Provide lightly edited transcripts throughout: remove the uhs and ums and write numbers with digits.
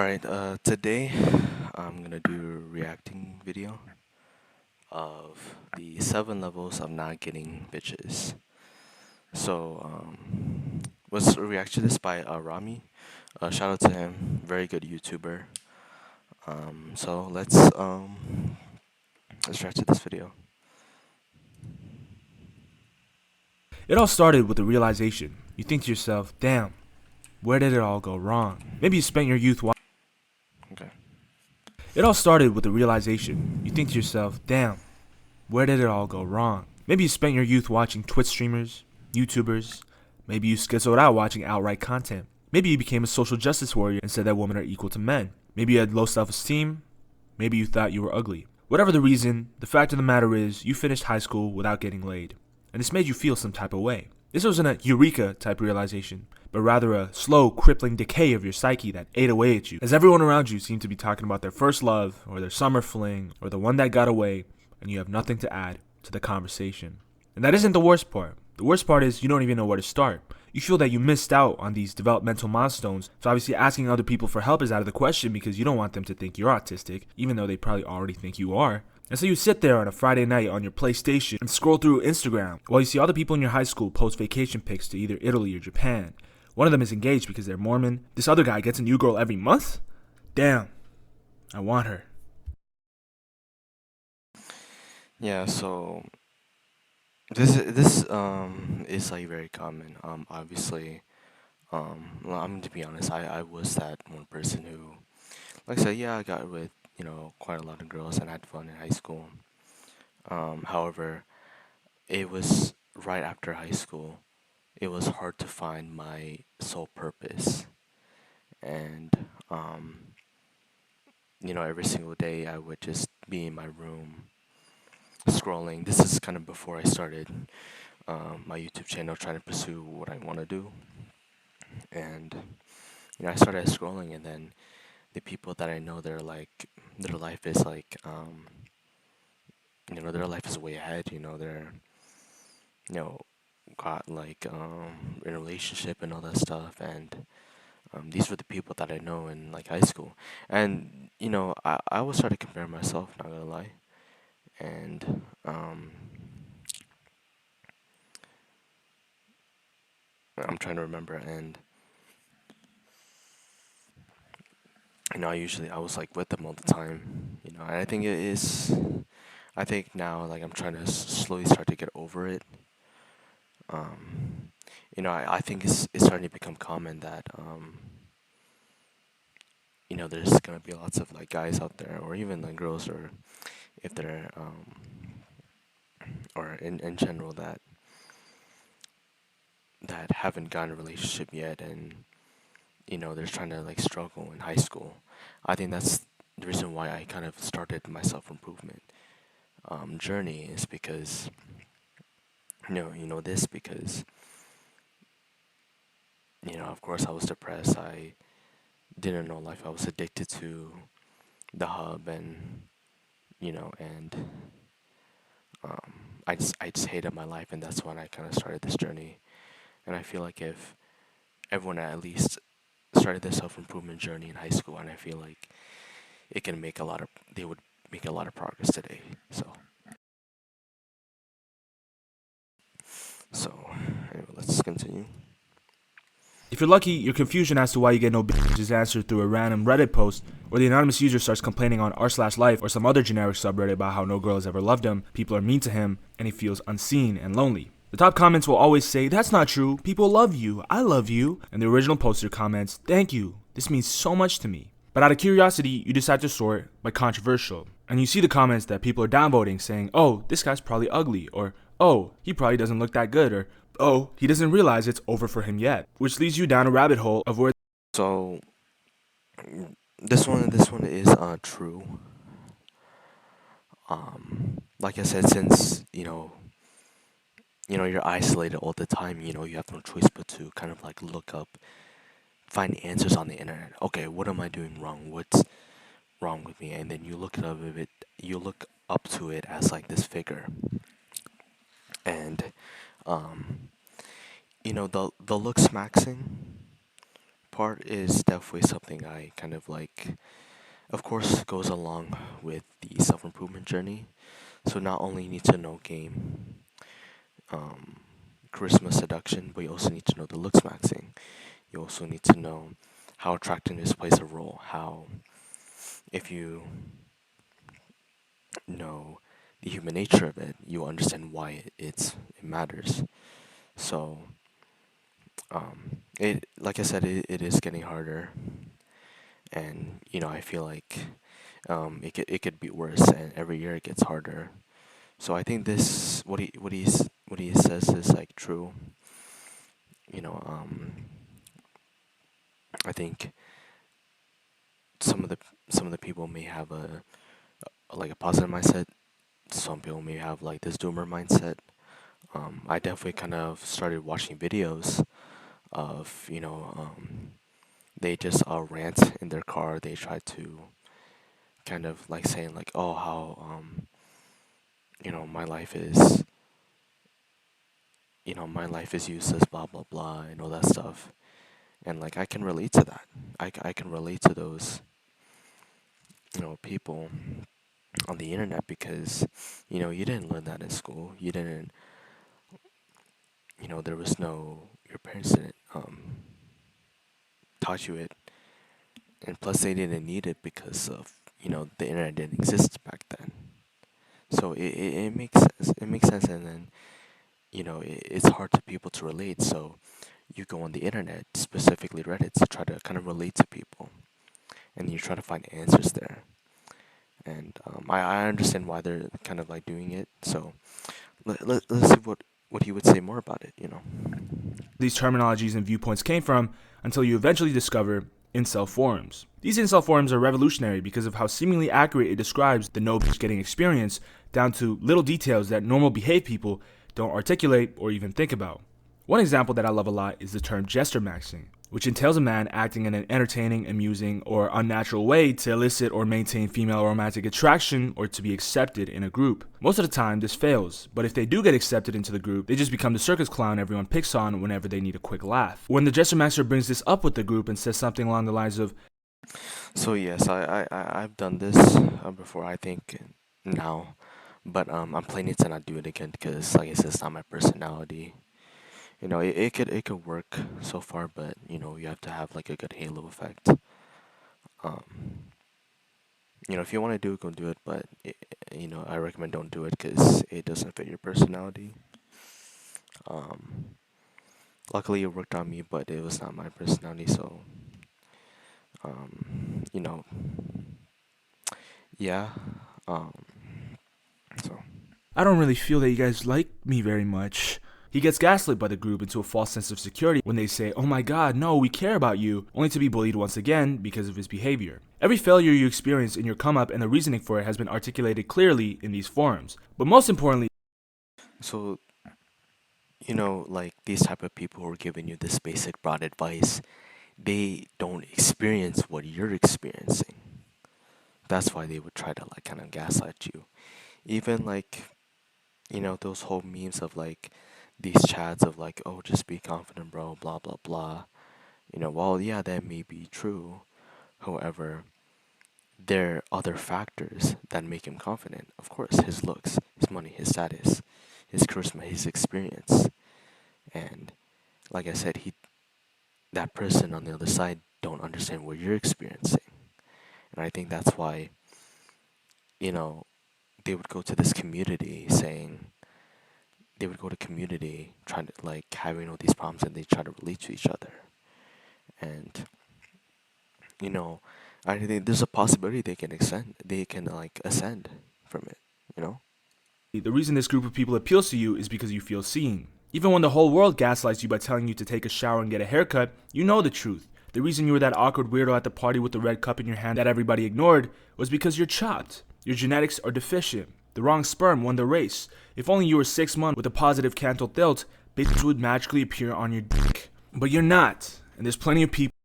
Alright, today I'm gonna do a reacting video of the 7 levels of not getting bitches. So, was react to this by Rami. Shout out to him, very good YouTuber. So let's react to this video. It all started with a realization. You think to yourself, damn, where did it all go wrong? Maybe you spent your youth Okay. It all started with a realization. You think to yourself, damn, where did it all go wrong? Maybe you spent your youth watching Twitch streamers, YouTubers. Maybe you schizoed out watching outright content. Maybe you became a social justice warrior and said that women are equal to men. Maybe you had low self-esteem. Maybe you thought you were ugly. Whatever the reason, the fact of the matter is you finished high school without getting laid. And this made you feel some type of way. This wasn't a eureka type realization, but rather a slow, crippling decay of your psyche that ate away at you, as everyone around you seemed to be talking about their first love, or their summer fling, or the one that got away, and you have nothing to add to the conversation. And that isn't the worst part. The worst part is you don't even know where to start. You feel that you missed out on these developmental milestones, so obviously asking other people for help is out of the question because you don't want them to think you're autistic, even though they probably already think you are. And so you sit there on a Friday night on your PlayStation and scroll through Instagram while you see all the people in your high school post vacation pics to either Italy or Japan. One of them is engaged because they're Mormon. This other guy gets a new girl every month? Damn, I want her. Yeah. So this is like very common. Obviously, well, I'm to be honest. I was that one person who, like I said, yeah, I got with quite a lot of girls and had fun in high school. However, it was right after high school. It was hard to find my sole purpose, and every single day I would just be in my room scrolling. This is kind of before I started my YouTube channel, trying to pursue what I want to do, and I started scrolling, and then the people that I know, they're like, their life is like, their life is way ahead. They're you know got like in a relationship and all that stuff, and these were the people that I know in like high school, and I was starting to compare myself, not gonna lie, and I'm trying to remember, and I was like with them all the time, and I think it is. I think now, like, I'm trying to slowly start to get over it. Um, I think it's starting to become common that there's gonna be lots of like guys out there, or even like girls, or if they're or in general, that haven't gotten a relationship yet, and they're trying to like struggle in high school. I think that's the reason why I kind of started my self improvement journey, is because this, because of course I was depressed. I didn't know life. I was addicted to the hub, and and I just hated my life, and that's when I kind of started this journey. And I feel like if everyone at least started their self improvement journey in high school, and I feel like they would make a lot of progress today. So anyway, let's continue. If you're lucky, your confusion as to why you get no bitch is answered through a random Reddit post where the anonymous user starts complaining on r/life or some other generic subreddit about how no girl has ever loved him, people are mean to him, and he feels unseen and lonely. The top comments will always say, "That's not true, people love you, I love you," and the original poster comments, "Thank you, this means so much to me." But out of curiosity, you decide to sort by controversial, and you see the comments that people are downvoting saying, "Oh, this guy's probably ugly," or "Oh, he probably doesn't look that good," or "Oh, he doesn't realize it's over for him yet," which leads you down a rabbit hole of where So this one is true. Like I said, since you're isolated all the time, you have no choice but to kind of like look up, find answers on the internet. Okay, what am I doing wrong? What's wrong with me? And then you look it up of it. You look up to it as like this figure, and um, the looks maxing part is definitely something I kind of like, of course, goes along with the self improvement journey. So not only you need to know game, um, charisma seduction, but you also need to know the looks maxing. You also need to know how attractiveness plays a role. How, if you know the human nature of it, you understand why it matters. So, it like I said, it is getting harder, and I feel like it could be worse, and every year it gets harder. So I think this what he says is like true. You know, I think some of the some of the people may have like a positive mindset. Some people may have like this doomer mindset. I definitely kind of started watching videos of they just rant in their car. They try to kind of like saying like, oh, how my life is my life is useless, blah blah blah, and all that stuff. And like I can relate to that. I can relate to those people on the internet because you didn't learn that in school. You didn't there was no your parents didn't taught you it, and plus they didn't need it because of the internet didn't exist back then. So it makes sense. It makes sense, and then it's hard to people to relate. So you go on the internet, specifically Reddit, to try to kind of relate to people, and you try to find answers there. And I understand why they're kind of like doing it. So let's see what he would say more about it. These terminologies and viewpoints came from until you eventually discover incel forums. These incel forums are revolutionary because of how seemingly accurate it describes the no bitch getting experience down to little details that normal behaved people don't articulate or even think about. One example that I love a lot is the term gesture maxing, which entails a man acting in an entertaining, amusing, or unnatural way to elicit or maintain female romantic attraction or to be accepted in a group. Most of the time, this fails, but if they do get accepted into the group, they just become the circus clown everyone picks on whenever they need a quick laugh. When the gesture maxer brings this up with the group and says something along the lines of, So yes, I've done this before. I think now, but I'm planning to not do it again because, like I said, it's not my personality. It could work so far, but you have to have like a good halo effect. Um, if you want to do it, go do it. But I recommend don't do it because it doesn't fit your personality. Um, Luckily, it worked on me, but it was not my personality. So, you know, yeah. Um, so I don't really feel that you guys like me very much. He gets gaslit by the group into a false sense of security when they say, oh my god, no, we care about you, only to be bullied once again because of his behavior. Every failure you experience in your come up and the reasoning for it has been articulated clearly in these forums. But most importantly, so like these type of people who are giving you this basic broad advice, they don't experience what you're experiencing. That's why they would try to like kind of gaslight you. Even like those whole memes of like these chats of like, oh, just be confident, bro, blah blah blah. Well, yeah, that may be true. However, there are other factors that make him confident. Of course, his looks, his money, his status, his charisma, his experience. And like I said, that person on the other side don't understand what you're experiencing. And I think that's why, you know, they would go to this community saying they would go to community trying to like having all these problems and they try to relate to each other. And you know, I think there's a possibility they can like ascend from it, you know? the reason this group of people appeals to you is because you feel seen. Even when the whole world gaslights you by telling you to take a shower and get a haircut, you know the truth. The reason you were that awkward weirdo at the party with the red cup in your hand that everybody ignored was because you're chopped. Your genetics are deficient. The wrong sperm won the race. If only you were 6 months with a positive cantal tilt, bitches would magically appear on your dick. But you're not. And there's plenty of people.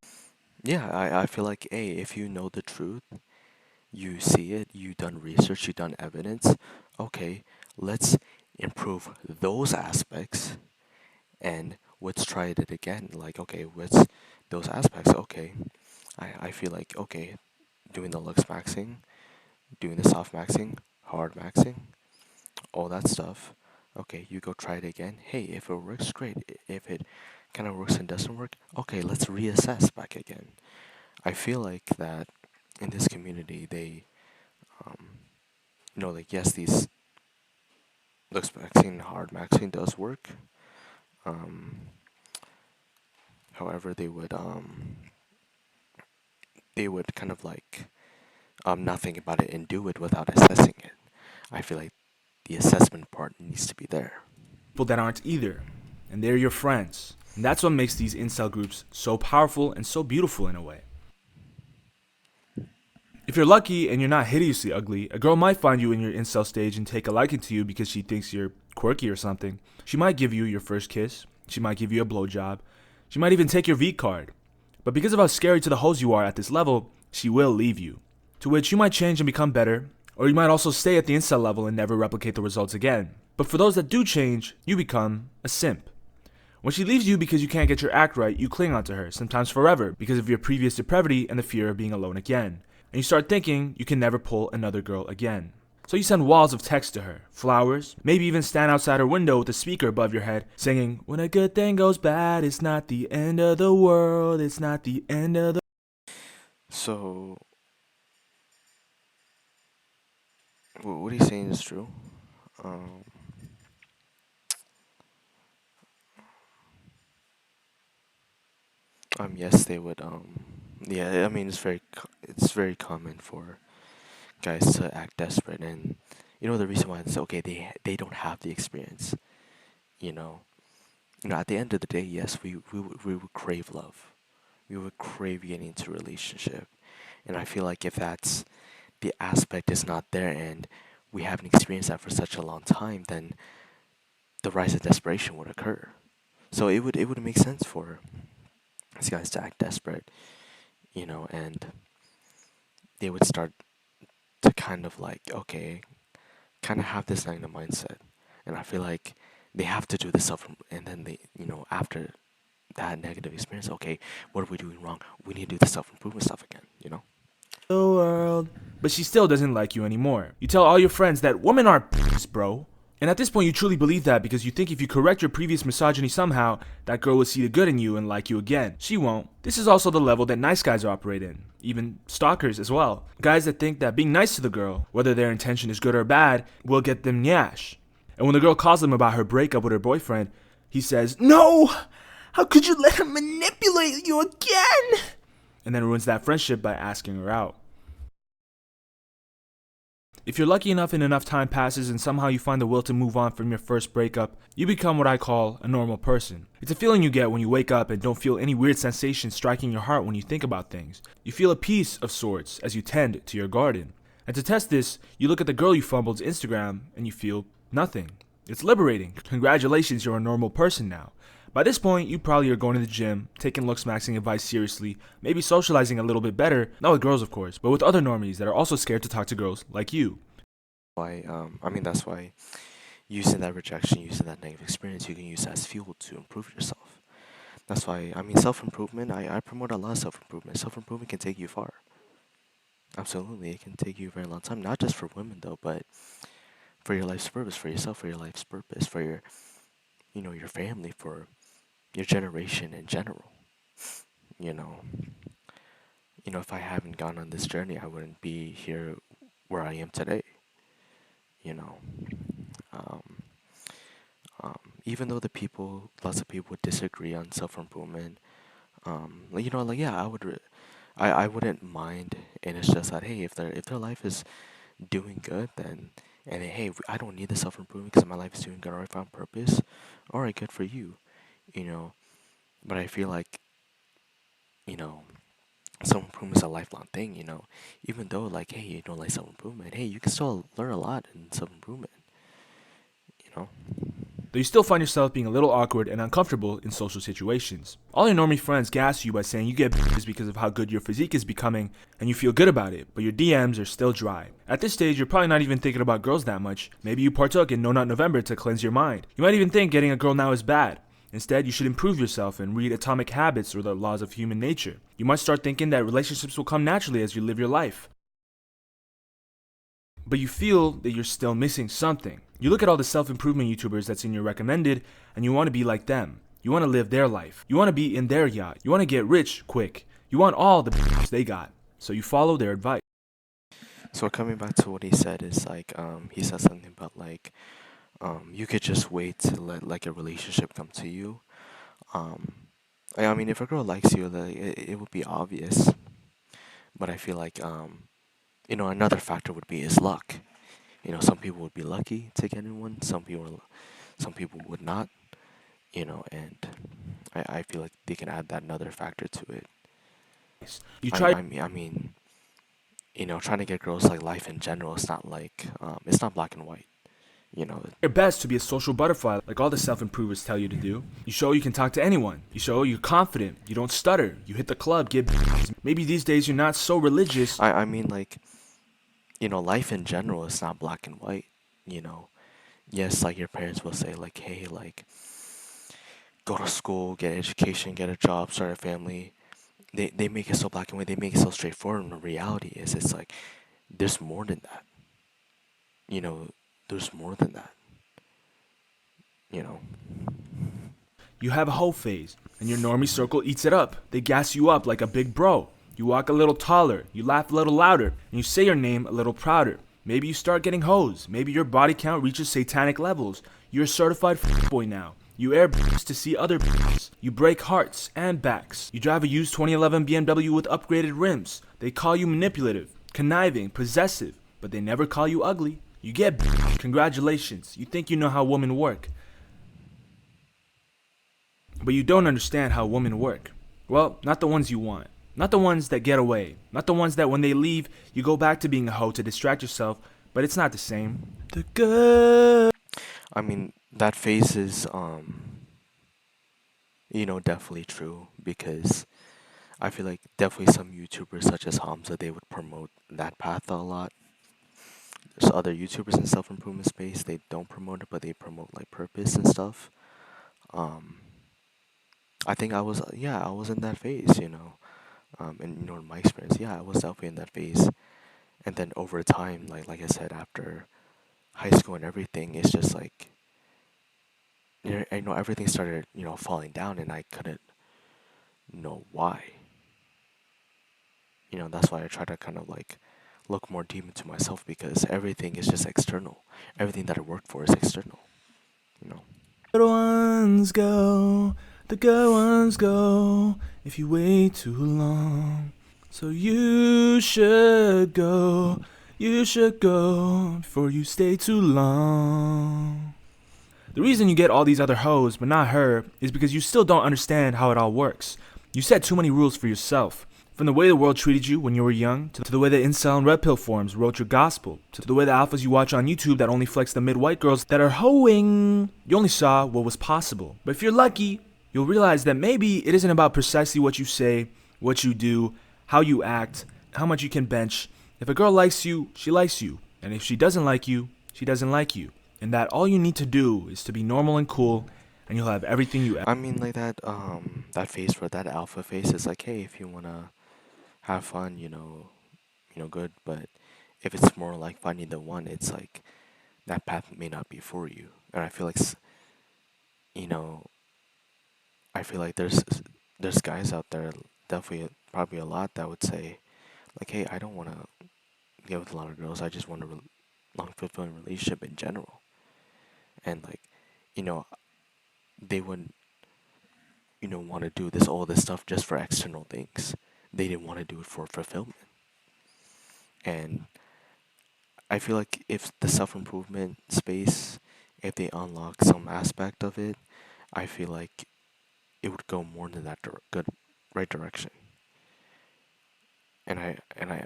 Yeah, I feel like, hey, if you know the truth, you see it, you done research, you done evidence, okay, let's improve those aspects and let's try it again. Like, okay, let's those aspects, okay, I feel like, okay, doing the looks maxing, doing the soft maxing, hard maxing, all that stuff. Okay, you go try it again. Hey, if it works, great. If it kind of works and doesn't work, okay, let's reassess back again. I feel like that in this community, they, um, like, yes, these looks maxing, hard maxing does work. Um, However, they would kind of like not think about it and do it without assessing it. I feel like the assessment part needs to be there. People that aren't either, and they're your friends. And that's what makes these incel groups so powerful and so beautiful in a way. If you're lucky and you're not hideously ugly, a girl might find you in your incel stage and take a liking to you because she thinks you're quirky or something. She might give you your first kiss. She might give you a blowjob. She might even take your V card. But because of how scary to the hoes you are at this level, she will leave you. To which you might change and become better, or you might also stay at the incel level and never replicate the results again. But for those that do change, you become a simp. When she leaves you because you can't get your act right, you cling onto her, sometimes forever, because of your previous depravity and the fear of being alone again. And you start thinking you can never pull another girl again. So you send walls of text to her, flowers, maybe even stand outside her window with a speaker above your head, singing, "When a good thing goes bad, it's not the end of the world, it's not the end of the..." So, what are you saying is true? Um, yes, they would. Yeah, I mean, it's very common for guys to act desperate, and the reason why it's okay. They don't have the experience. You know, at the end of the day, yes, we would crave love. We would crave getting into a relationship, and I feel like if that's the aspect is not there, and we haven't experienced that for such a long time, then the rise of desperation would occur. So it would make sense for these guys to act desperate, and they would start to kind of like, okay, kind of have this kind of mindset. And I feel like they have to do this stuff, and then after that negative experience, okay, what are we doing wrong? We need to do the self improvement stuff again. world. But she still doesn't like you anymore. You tell all your friends that women are bro. And at this point, you truly believe that because you think if you correct your previous misogyny somehow, that girl will see the good in you and like you again. She won't. This is also the level that nice guys operate in, even stalkers as well. Guys that think that being nice to the girl, whether their intention is good or bad, will get them nyash. And when the girl calls him about her breakup with her boyfriend, he says, "No! How could you let him manipulate you again?" And then ruins that friendship by asking her out. If you're lucky enough and enough time passes and somehow you find the will to move on from your first breakup, you become what I call a normal person. It's a feeling you get when you wake up and don't feel any weird sensation striking your heart when you think about things. You feel a peace of sorts as you tend to your garden. And to test this, you look at the girl you fumbled's Instagram and you feel nothing. It's liberating. Congratulations, you're a normal person now. By this point, you probably are going to the gym, taking looks maxing advice seriously, maybe socializing a little bit better, not with girls of course, but with other normies that are also scared to talk to girls like you. That's why using that rejection, using that negative experience, you can use as fuel to improve yourself. That's why, self improvement, I promote a lot of self improvement. Self improvement can take you far. Absolutely, it can take you a very long time, not just for women though, but for your life's purpose, for yourself, for your life's purpose, for your family, for your generation in general. You know, if I haven't gone on this journey, I wouldn't be here where I am today. You know, um, even though lots of people would disagree on self improvement, yeah, I wouldn't mind, and it's just that, hey, if their life is doing good, then and hey, I don't need the self improvement because my life is doing good, or I found purpose, all right, good for you, you know. But I feel like you know self improvement is a lifelong thing. Even though like, hey, you don't like self improvement, hey, you can still learn a lot in self improvement. You know. Though you still find yourself being a little awkward and uncomfortable in social situations. All your normie friends gas you by saying you get bitches because of how good your physique is becoming and you feel good about it, but your DMs are still dry. At this stage, you're probably not even thinking about girls that much. Maybe you partook in No Nut November to cleanse your mind. You might even think getting a girl now is bad. Instead, you should improve yourself and read Atomic Habits or The Laws of Human Nature. You might start thinking that relationships will come naturally as you live your life. But you feel that you're still missing something. You look at all the self-improvement YouTubers that's in your recommended, and you want to be like them. You want to live their life. You want to be in their yacht. You want to get rich quick. You want all the they got. So you follow their advice. So coming back to what he said is like he said something about like you could just wait to let like a relationship come to you. Um I mean if a girl likes you, like it would be obvious. But I feel like another factor would be is luck. Some people would be lucky to get in one, some people would not, and I feel like they can add that another factor to it. You I try I mean I mean trying to get girls like life in general, it's not black and white. You know, your best to be a social butterfly like all the self-improvers tell you to do. You show you can talk to anyone. You show you're confident. You don't stutter. You hit the club, get maybe these days you're not so religious. I mean like, life in general is not black and white, you know. Yes, like your parents will say like, hey, like go to school, get education, get a job, start a family. They make it so black and white, they make it so straightforward, and the reality is it's like there's more than that. You know, there's more than that, you know. You have a hoe phase, and your normie circle eats it up. They gas you up like a big bro. You walk a little taller, you laugh a little louder, and you say your name a little prouder. Maybe you start getting hoes. Maybe your body count reaches satanic levels. You're a certified boy now. You air to see other You break hearts and backs. You drive a used 2011 BMW with upgraded rims. They call you manipulative, conniving, possessive, but they never call you ugly. You get congratulations. You think you know how women work. But you don't understand how women work. Well, not the ones you want. Not the ones that get away. Not the ones that when they leave, you go back to being a hoe to distract yourself, but it's not the same. The good. I mean, that phase is definitely true because I feel like definitely some YouTubers such as Hamza, they would promote that path a lot. There's other YouTubers in self-improvement space, they don't promote it, but they promote like purpose and stuff. Um, I think I was in that phase, and in my experience, yeah, I was definitely in that phase. And then over time, like I said, after high school and everything, it's just like, everything started, falling down, and I couldn't know why. That's why I try to kind of like look more deep into myself because everything is just external. Everything that I work for is external, you know. Good ones go, the good ones go if you wait too long. So you should go before you stay too long. The reason you get all these other hoes but not her is because you still don't understand how it all works. You set too many rules for yourself. From the way the world treated you when you were young, to the way the incel and red pill forums wrote your gospel, to the way the alphas you watch on YouTube that only flex the mid-white girls that are hoeing. You only saw what was possible. But if you're lucky, you'll realize that maybe it isn't about precisely what you say, what you do, how you act, how much you can bench. If a girl likes you, she likes you. And if she doesn't like you, she doesn't like you. And that all you need to do is to be normal and cool, and you'll have everything you ever. I mean, like that phase for that alpha phase is like, hey, if you wanna have fun, good. But if it's more like finding the one, it's like that path may not be for you. And I feel like, you know, I feel like there's guys out there, definitely probably a lot that would say, like, hey, I don't want to get with a lot of girls. I just want a long fulfilling relationship in general. And like, you know, they wouldn't, want to do all this stuff just for external things. They didn't want to do it for fulfillment. And I feel like if the self improvement space, if they unlock some aspect of it, I feel like it would go more in that good right direction. Yeah, I mean,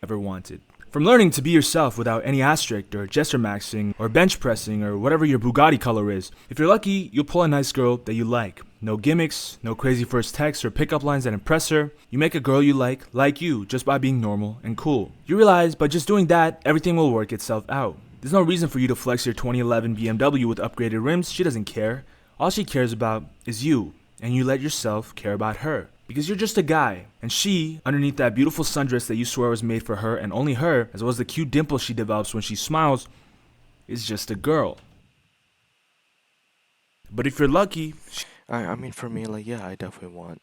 Ever wanted. From learning to be yourself without any asterisk or gesture maxing or bench pressing or whatever your Bugatti color is. If you're lucky, you'll pull a nice girl that you like. No gimmicks, no crazy first texts or pickup lines that impress her. You make a girl you like you just by being normal and cool. You realize by just doing that, everything will work itself out. There's no reason for you to flex your 2011 BMW with upgraded rims. She doesn't care. All she cares about is you, and you let yourself care about her. Because you're just a guy, and she, underneath that beautiful sundress that you swear was made for her and only her, as well as the cute dimple she develops when she smiles, is just a girl. But if you're lucky, I mean, for me, like, yeah, I definitely want,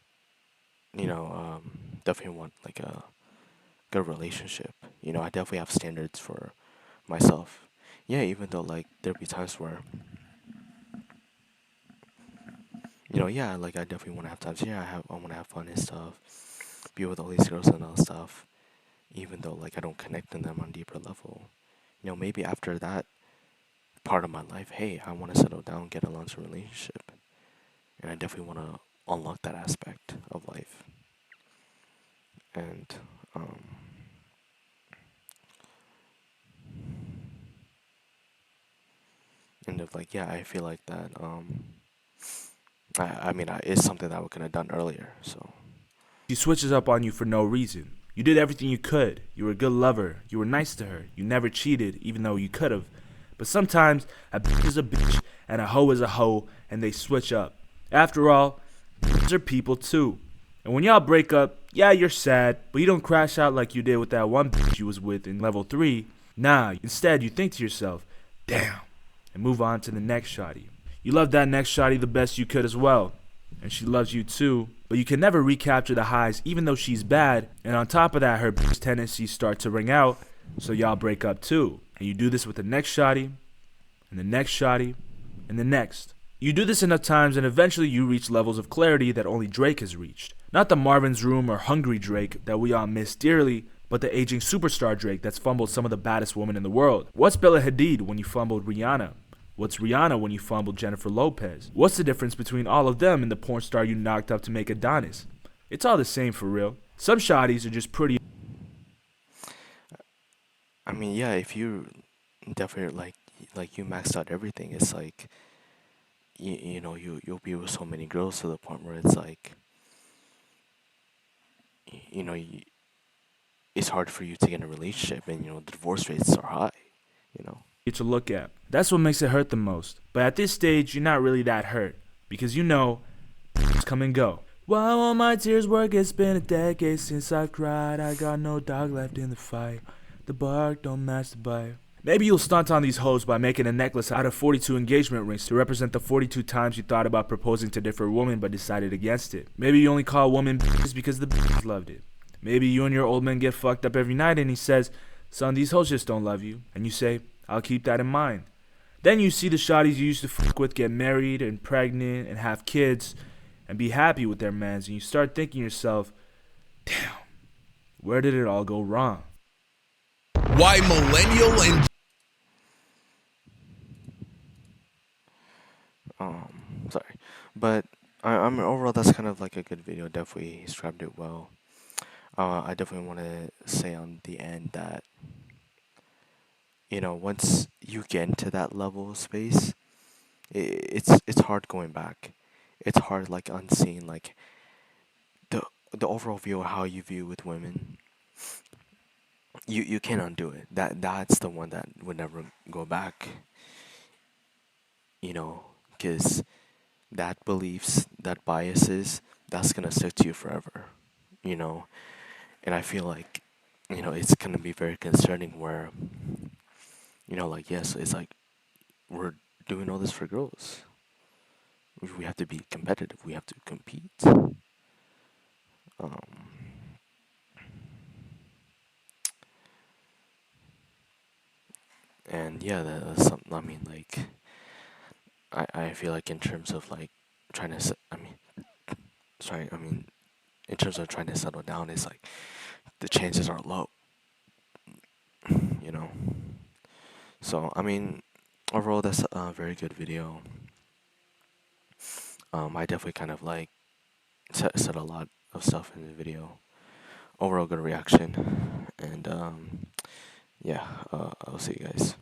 definitely want like a good relationship. I definitely have standards for myself. Yeah, even though like there'll be times where, yeah, like I definitely want to have times. Yeah, I want to have fun and stuff, be with all these girls and all stuff. Even though like I don't connect in them on a deeper level. Maybe after that part of my life, hey, I want to settle down, get a long-term relationship, and I definitely want to unlock that aspect of life. And um, if like yeah, I feel like that. I mean, it's something that we could have done earlier. So she switches up on you for no reason. You did everything you could. You were a good lover. You were nice to her. You never cheated, even though you could have. But sometimes a bitch is a bitch and a hoe is a hoe, and they switch up. After all, bitches are people too. And when y'all break up, yeah, you're sad, but you don't crash out like you did with that one bitch you was with in level 3. Nah, instead you think to yourself, damn, and move on to the next shawty. You love that next shawty the best you could as well. And she loves you too, but you can never recapture the highs even though she's bad, and on top of that her bitch tendencies start to ring out, so y'all break up too. And you do this with the next shawty, and the next shawty, and the next. You do this enough times and eventually you reach levels of clarity that only Drake has reached. Not the Marvin's Room or Hungry Drake that we all miss dearly, but the aging superstar Drake that's fumbled some of the baddest women in the world. What's Bella Hadid when you fumbled Rihanna? What's Rihanna when you fumbled Jennifer Lopez? What's the difference between all of them and the porn star you knocked up to make Adonis? It's all the same for real. Some shotties are just pretty. I mean, yeah, if you definitely like you maxed out everything, it's like you'll be with so many girls to the point where it's like y- you know y it's hard for you to get in a relationship, and the divorce rates are high. You know. To look at. That's what makes it hurt the most. But at this stage, you're not really that hurt because you know it's come and go. While all my tears work, it's been a decade since I've cried. I got no dog left in the fight. The bark don't match the bite. Maybe you'll stunt on these hoes by making a necklace out of 42 engagement rings to represent the 42 times you thought about proposing to different women but decided against it. Maybe you only call women bitches because the bitches loved it. Maybe you and your old man get fucked up every night and he says, son, these hoes just don't love you. And you say, I'll keep that in mind. Then you see the shotties you used to fuck with get married and pregnant and have kids and be happy with their mans, and you start thinking to yourself, damn, where did it all go wrong? Why millennial and Sorry, but I mean overall that's kind of like a good video. Definitely described it well. I definitely want to say on the end that once you get into that level of space, it's hard going back. It's hard like unseeing like the the overall view of how you view with women. You can't undo it. That's the one that would never go back. Because that beliefs, that biases, that's gonna stick to you forever. You know, and I feel like it's gonna be very concerning where like yes, it's like we're doing all this for girls. We have to be competitive. We have to compete. Um, and yeah, that's something. I mean, like I feel like in terms of like trying to. I mean, sorry. I mean, in terms of trying to settle down, it's like the chances are low. You know. So I mean, overall, that's a very good video. I definitely kind of like said a lot of stuff in the video. Overall, good reaction, and yeah, I'll see you guys.